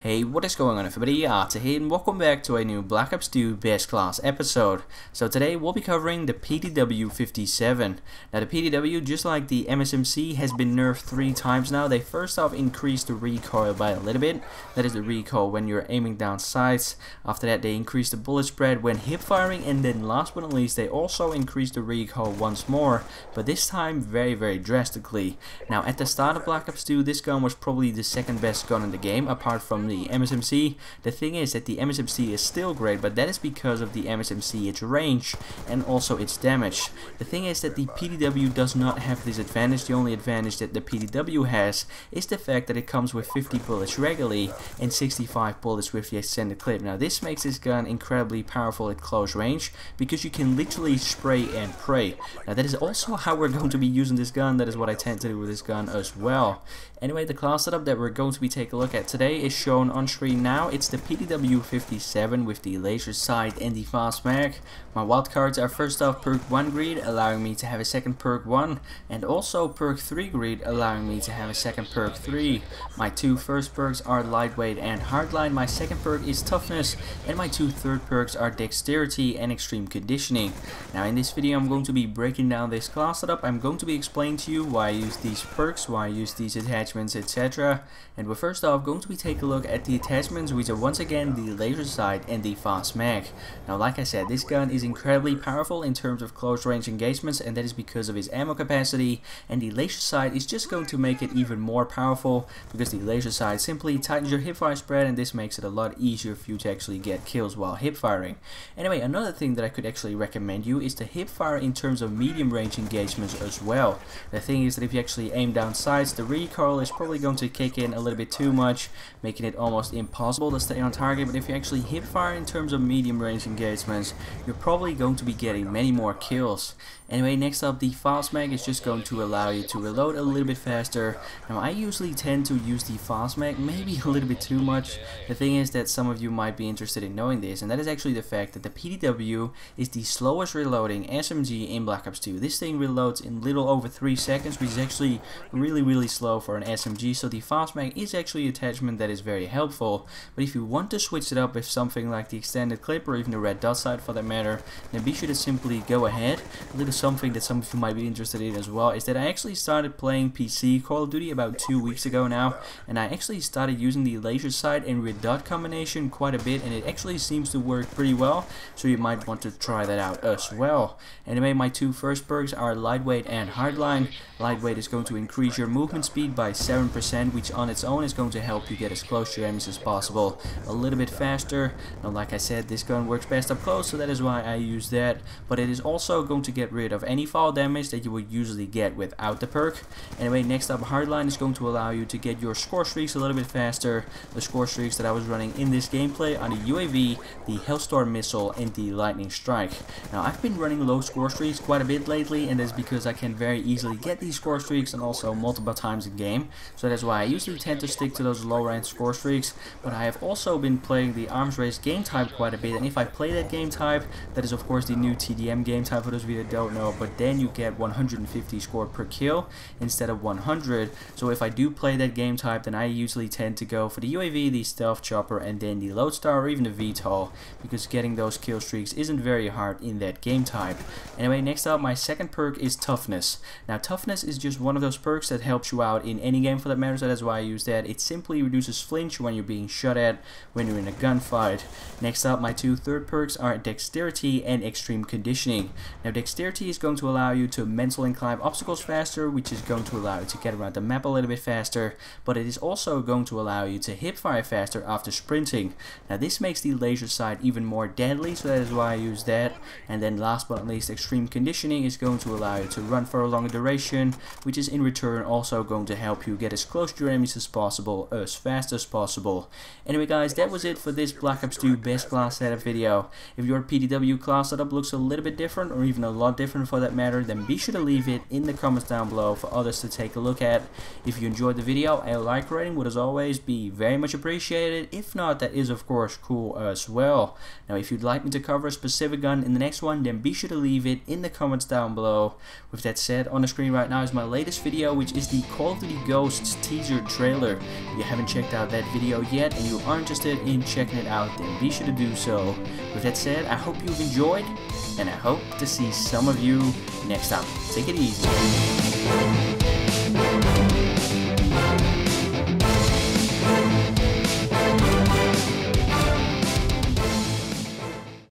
Hey, what is going on everybody, Arthur here and welcome back to a new Black Ops 2 Best Class episode. So today we'll be covering the PDW-57. Now the PDW, just like the MSMC, has been nerfed 3 times now. They first off increased the recoil by a little bit, that is the recoil when you're aiming down sights. After that they increased the bullet spread when hip firing, and then last but not least they also increased the recoil once more, but this time very drastically. Now at the start of Black Ops 2 this gun was probably the second best gun in the game apart from the MSMC. The thing is that the MSMC is still great, but that is because of the MSMC, its range and also its damage. The thing is that the PDW does not have this advantage. The only advantage that the PDW has is the fact that it comes with 50 bullets regularly and 65 bullets with the extended clip. Now this makes this gun incredibly powerful at close range because you can literally spray and pray. Now that is also how we're going to be using this gun. That is what I tend to do with this gun as well. Anyway, the class setup that we're going to be taking a look at today is shown on screen now. It's the PDW-57 with the laser sight and the fast mag. My wildcards are first off perk 1 greed, allowing me to have a second perk 1, and also perk 3 greed, allowing me to have a second perk 3. My 2 first perks are lightweight and hardline, my second perk is toughness, and my 2 third perks are dexterity and extreme conditioning. Now in this video I'm going to be breaking down this class setup. I'm going to be explaining to you why I use these perks, why I use these attachments, etc. And we're first off going to be taking a look at the attachments, which are once again the laser sight and the fast mag. Now like I said, this gun is incredibly powerful in terms of close range engagements, and that is because of its ammo capacity, and the laser sight is just going to make it even more powerful because the laser sight simply tightens your hipfire spread, and this makes it a lot easier for you to actually get kills while hip firing. Anyway, another thing that I could actually recommend you is to hip fire in terms of medium range engagements as well. The thing is that if you actually aim down sights, the recoil is probably going to kick in a little bit too much, making it almost impossible to stay on target. But if you actually hip fire in terms of medium range engagements, you're probably going to be getting many more kills. Anyway, next up, the fast mag is just going to allow you to reload a little bit faster. Now I usually tend to use the fast mag maybe a little bit too much. The thing is that some of you might be interested in knowing this, and that is actually the fact that the PDW is the slowest reloading SMG in Black Ops 2. This thing reloads in little over 3 seconds, which is actually really slow for an SMG, so the fast mag is actually an attachment that is very helpful. But if you want to switch it up with something like the extended clip or even the red dot sight for that matter, then be sure to simply go ahead. A little something that some of you might be interested in as well is that I actually started playing PC Call of Duty about 2 weeks ago now, and I actually started using the laser sight and red dot combination quite a bit, and it actually seems to work pretty well, so you might want to try that out as well. Anyway, my 2 first perks are lightweight and hardline. Lightweight is going to increase your movement speed by 7%, which on its own is going to help you get as close to your enemies as possible a little bit faster. Now like I said, this gun works best up close, so that is why I use that, but it is also going to get rid of any fall damage that you would usually get without the perk. Anyway, next up, hardline is going to allow you to get your score streaks a little bit faster. The score streaks that I was running in this gameplay are the UAV, the Hellstorm missile, and the lightning strike. Now I've been running low score streaks quite a bit lately, and that's because I can very easily get these score streaks and also multiple times in game, so that's why I usually tend to stick to those lower end score streaks. But I have also been playing the arms race game type quite a bit, and if I play that game type, that is of course the new TDM game type for those of you that don't know, but then you get 150 score per kill instead of 100. So if I do play that game type, then I usually tend to go for the UAV, the stealth chopper, and then the lodestar or even the VTOL, because getting those kill streaks isn't very hard in that game type. Anyway, next up, my second perk is toughness. Now toughness is just one of those perks that helps you out in any game for that matter, so that's why I use that. It simply reduces flinch when you're being shot at when you're in a gunfight. Next up, my 2 third perks are dexterity and extreme conditioning. Now dexterity is going to allow you to mentally climb obstacles faster, which is going to allow you to get around the map a little bit faster, but it is also going to allow you to hip fire faster after sprinting. Now this makes the laser sight even more deadly, so that is why I use that. And then last but not least, extreme conditioning is going to allow you to run for a longer duration, which is in return also going to help you get as close to your enemies as possible, as fast as possible. Anyway guys, that was it for this Black Ops 2 best class setup video. If your PDW class setup looks a little bit different, or even a lot different for that matter, then be sure to leave it in the comments down below for others to take a look at. If you enjoyed the video, a like rating would as always be very much appreciated. If not, that is of course cool as well. Now if you'd like me to cover a specific gun in the next one, then be sure to leave it in the comments down below. With that said, on the screen right now is my latest video, which is the Call of Duty Ghosts teaser trailer. If you haven't checked out that video yet and you are interested in checking it out, then be sure to do so. With that said, I hope you've enjoyed, and I hope to see some of you next time. Take it easy.